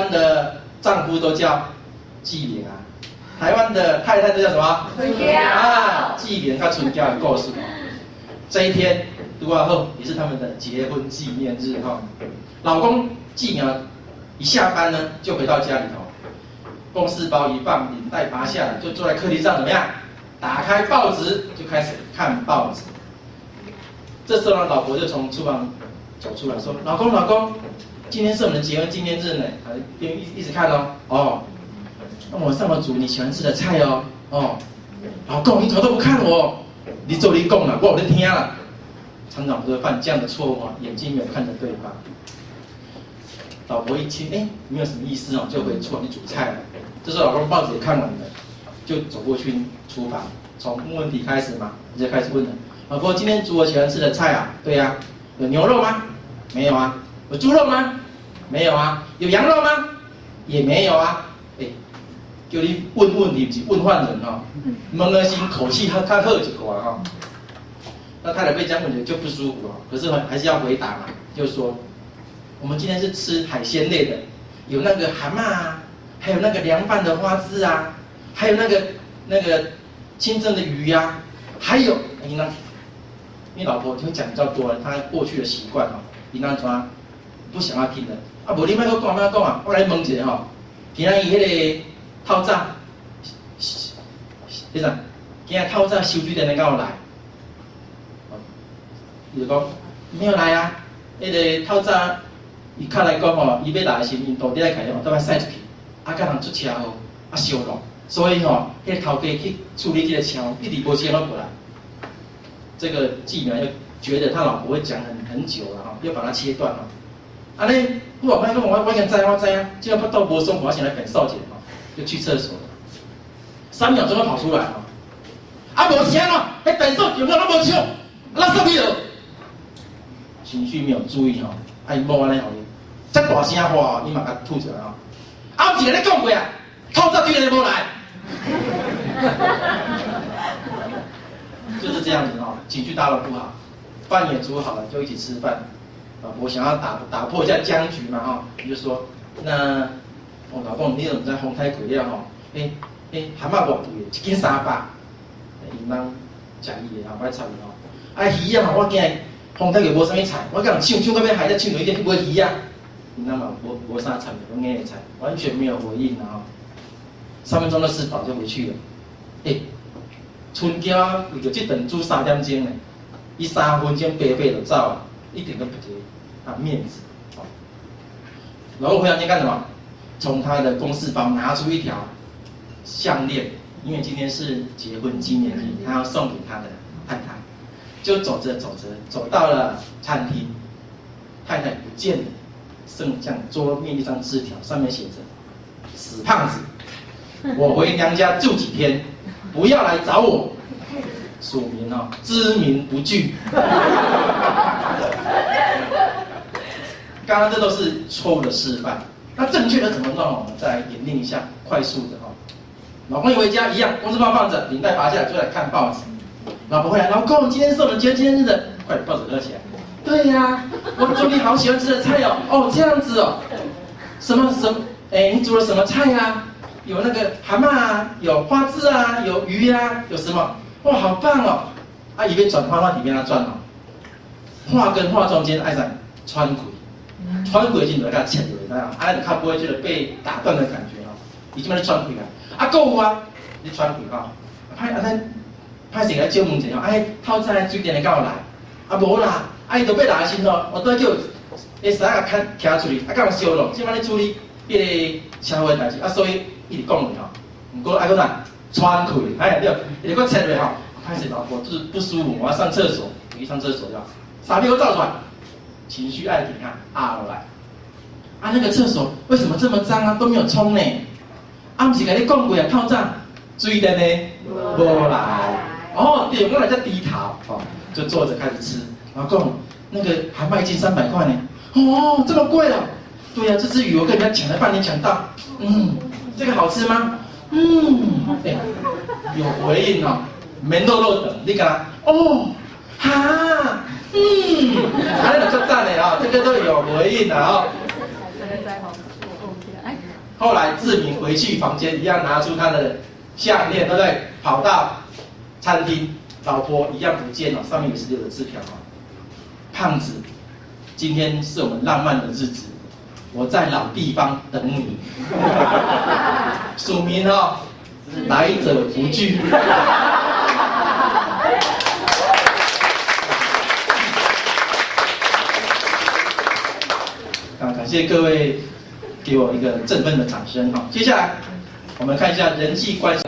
湾的丈夫都叫纪灵啊，台湾的太太都叫什么？春娇啊，纪灵跟春娇的故事哦。这一天读完后也是他们的结婚纪念日哈。老公纪苗一下班呢就回到家里头，公事包一放，领带拔下来，就坐在客厅上怎么样？打开报纸就开始看报纸。这时候呢，老婆就从厨房走出来说：“老公，老公，今天是我们的结婚纪念日呢。”一直看哦，哦，那我上了煮你喜欢吃的菜哦，哦，老公你怎么都不看我？你做你讲了，我有在听了。常常都会犯这样的错误啊，眼睛没有看着对方。老婆一听，哎，没有什么意思哦，就回厨房去煮菜了。这时候老公报纸也看完了，就走过去厨房，从问问题开始嘛，就开始问了。老婆，今天煮我喜欢吃的菜啊？对呀、啊。有牛肉吗？没有啊。有猪肉吗？没有啊。有羊肉吗？也没有啊。哎，叫你问问题不是问犯人哦，问的心口气较好一点哦。那太太被这样问就不舒服哦，可是还是要回答嘛，就是说，我们今天是吃海鲜类的，有那个蛤蟆啊，还有那个凉拌的花枝啊，还有那个清蒸的鱼呀、啊，还有你呢？因为老婆就讲比较多了，她过去的习惯哦，你那抓不想要听的啊，无你莫搁讲啊，我来问一下吼，今仔伊迄个透早，是啥？今仔透早收水电的敢有来？伊就讲没有来啊，迄个透早伊较来讲吼，伊要来的时，因到底来开吼，都要驶出去，啊，甲人出车祸，啊烧咯，所以吼，迄个头家去处理这个车，一直无车拢过来。这个纪苗就觉得他老婆会讲很久了哈，要把它切断了。啊嘞，我讲我知啊，就要到无松，我先来本少姐哈，就去厕所了，3秒钟就跑出来哈。啊，无声咯，迄本少有没有那么笑？垃圾屁了。情绪没有注意哈，啊，伊无安尼好，这大声话，伊嘛甲吐出来哈。啊，有一个咧讲过啊，透早对人无来。就是这样子哈，情绪大了不好，饭也煮好了，就一起吃饭。我想要打破一下僵局嘛哈，你就说，那我老公你怎么在红太鬼料哈？蛤蟆偌贵的，1斤300，因人食伊的，我爱插伊吼。啊鱼啊，我惊红太鬼无啥物菜，我讲抢到要害得抢到一点买鱼啊，因人嘛无啥菜，我硬的菜，完全没有回应啊哈。3分钟的吃饱就回去了，春娇为着这顿煮3点钟呢，伊3分钟白就走了，一点都不给面子。然后回到家干什么？从他的公事包拿出一条项链，因为今天是结婚纪念日，他要送给他的太太。就走着走到了餐厅，太太不见了，剩这样桌面一张字条，上面写着：“死胖子，我回娘家住几天。”不要来找我，署名哦，知名不惧。刚刚这都是错误的示范，那正确的怎么弄？我们再来演练一下，快速的哈。老公一回家一样，公事包放着，领带拔下来，就来看报纸。老婆回来，老公，今天是我们结婚纪念日的，快点报纸合起来。对呀、我煮你好喜欢吃的菜哦，哦这样子哦，什么，你煮了什么菜呀、有那个蛤蟆啊，有花枝啊，有鱼啊，有什么？哇，好棒哦！啊，一边转画里面他转哦，画跟画中间爱上穿轨进来给他切入，那样，他不会觉得被打断的感觉哦，已经把你穿轨了。啊，够有啊，你穿轨哈，歹势来借问一下，透早水电的敢有来？啊无啦，伊都要来先咯，我都叫衫甲徛出去，敢有烧咯？即摆咧处理迄个车祸代志，所以一直讲你吼，不过爱搁哪穿开，你搁切落吼，歹势老婆就是不舒服，我要上厕所，我去上厕所要，3秒照出来，情绪爱停啊落来，那个厕所为什么这么脏啊？都没有冲呢？不是甲你讲过啊，透早水电呢无来。哦，对，我来在低头，就坐着开始吃。老公，那个蛤蟆1斤300块呢？哦，这么贵哦？对呀、这只鱼我跟人家抢了半天抢到。这个好吃吗？有回应哦，没肉肉的，你看，哦，哈，那就赞了啊，这个都有回应的啊。后来志明回去房间一样拿出他的项链，对不对？跑到餐厅，老婆一样不见了，上面也是留着字条啊。胖子，今天是我们浪漫的日子，我在老地方等你。署名哦，来者不拒。感谢各位给我一个振奋的掌声哈。接下来我们看一下人际关系。